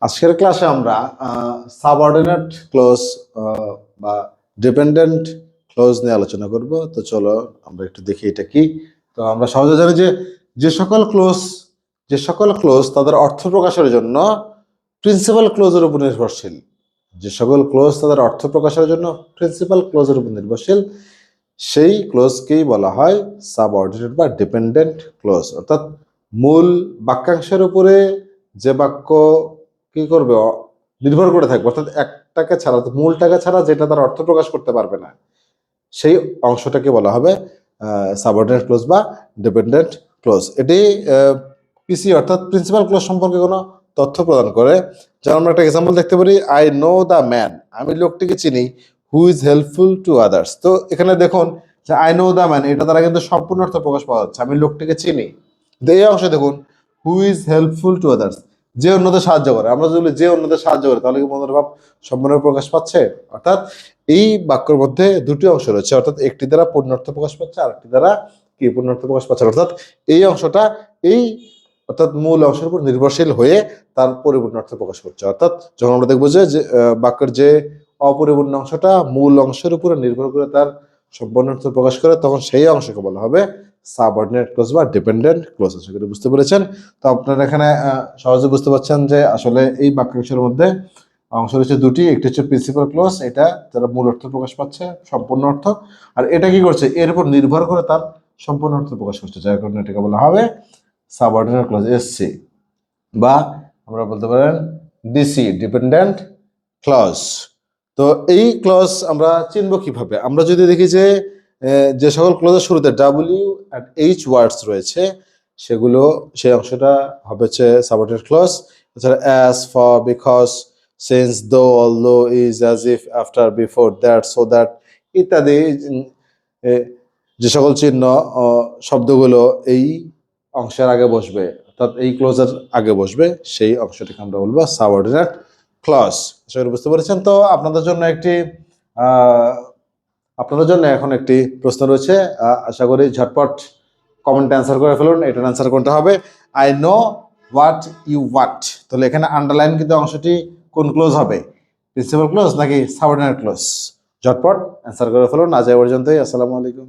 আজকের ক্লাসে আমরা সাবঅর্ডিনেট ক্লজ বা ডিপেন্ডেন্ট ক্লজ নিয়ে আলোচনা করব। তো চলো আমরা একটু দেখি এটা কি। তো আমরা সহজে জানি যে যে সকল ক্লজ তাদের অর্থ প্রকাশের জন্য প্রিন্সিপাল ক্লজের উপর নির্ভরশীল। যে সকল ক্লজ তাদের অর্থ প্রকাশের জন্য প্রিন্সিপাল ক্লজের উপর নির্ভরশীল সেই ক্লজকেই বলা হয় সাবঅর্ডিনেট বা ডিপেন্ডেন্ট ক্লজ। অর্থাৎ মূল বাক্যাংশের উপরে যে বাক্য কি করবে নির্ভর করে থাকবে, অর্থাৎ একটাকে ছাড়া, মূলটাকে ছাড়া যেটা তার অর্থ প্রকাশ করতে পারবে না, সেই অংশটাকে বলা হবে সাবঅর্ডিনেট ক্লজ বা ডিপেন্ডেন্ট ক্লজ। এটি পিসি অর্থাৎ প্রিন্সিপাল ক্লজ সম্পর্কে কোনো তথ্য প্রদান করে। যেমন আমরা একটা এক্সাম্পল দেখতে পারি, আই নো দ্য ম্যান, আমি লোকটিকে চিনি, who is helpful to others. তো এখানে দেখুন যে আই নো দ্য ম্যান, এটা দ্বারা কিন্তু সম্পূর্ণ অর্থ প্রকাশ পাওয়া যাচ্ছে, আমি লোকটিকে চিনি। এই অংশে দেখুন who is helpful to others, যে অন্যদের সাহায্য করে। আমরা যদি যে অন্যদের সাহায্য করে তাহলে কি মনোভাব সম্পূর্ণ প্রকাশ পাচ্ছে। অর্থাৎ এই বাক্যের মধ্যে দুটি অংশ রয়েছে, অর্থাৎ একটি দ্বারা পূর্ণার্থ প্রকাশ পাচ্ছে আর একটি দ্বারা কি পূর্ণার্থ প্রকাশ পাচ্ছে। অর্থাৎ এই অংশটা অর্থাৎ মূল অংশের উপর নির্ভরশীল হয়ে তার পরিপূর্ণার্থ প্রকাশ করছে। অর্থাৎ যখন আমরা দেখবো যে বাক্যের যে অপরিপূর্ণ অংশটা মূল অংশের উপরে নির্ভর করে তার সম্পূর্ণার্থ প্রকাশ করে, তখন সেই অংশকে বলা হবে সাবঅর্ডিনেট ক্লজ বা ডিপেন্ডেন্ট ক্লজ। আশা করি বুঝতে পেরেছেন। তো আপনারা এখানে সহজে বুঝতে পারছেন যে আসলে এই বাক্যাংশের মধ্যে অংশ রয়েছে দুটি, একটি হচ্ছে প্রিন্সিপাল ক্লজ, এটা যারা মূল অর্থ প্রকাশ পাচ্ছে সম্পূর্ণ অর্থ, আর এটা কি করছে এর উপর নির্ভর করে তার সম্পূর্ণ অর্থ প্রকাশ করছে, যার কারণে এটাকে বলা হবে সাবঅর্ডিনেট ক্লজ, এসসি, বা আমরা বলতে পারেন ডিসি, ডিপেন্ডেন্ট ক্লজ। তো এই ক্লজ আমরা চিনব কিভাবে? আমরা যদি দেখি যে যে সকল ক্লজের শুরুতে ডাব্লিউ অ্যান্ড এইচ ওয়ার্ডস রয়েছে সেগুলো, সেই অংশটা হবে হচ্ছে সাবঅর্ডিনেট ক্লজ। এছাড়া অ্যাজ, ফর, বিকজ, সিন্স, দো, although, is, as if, after, before, that, so that ইত্যাদি যে সকল চিহ্ন শব্দগুলো এই অংশের আগে বসবে, অর্থাৎ এই ক্লজের আগে বসবে, সেই অংশটিকে আমরা বলবো সাবঅর্ডিনেট ক্লজ। আশা করি বুঝতে পেরেছেন। তো আপনাদের জন্য এখন একটি প্রশ্ন রয়েছে, আশা করি ঝটপট কমেন্টে অ্যান্সার করে ফেলুন। এটার অ্যান্সার কোনটা হবে? I know what you want. তাহলে এখানে আন্ডারলাইন কিন্তু অংশটি কোন ক্লোজ হবে? প্রিন্সিপাল ক্লোজ নাকি সাবঅর্ডিনেট ক্লোজ? ঝটপট অ্যান্সার করে ফেলুন। আজ এ পর্যন্তই। আসসালামু আলাইকুম।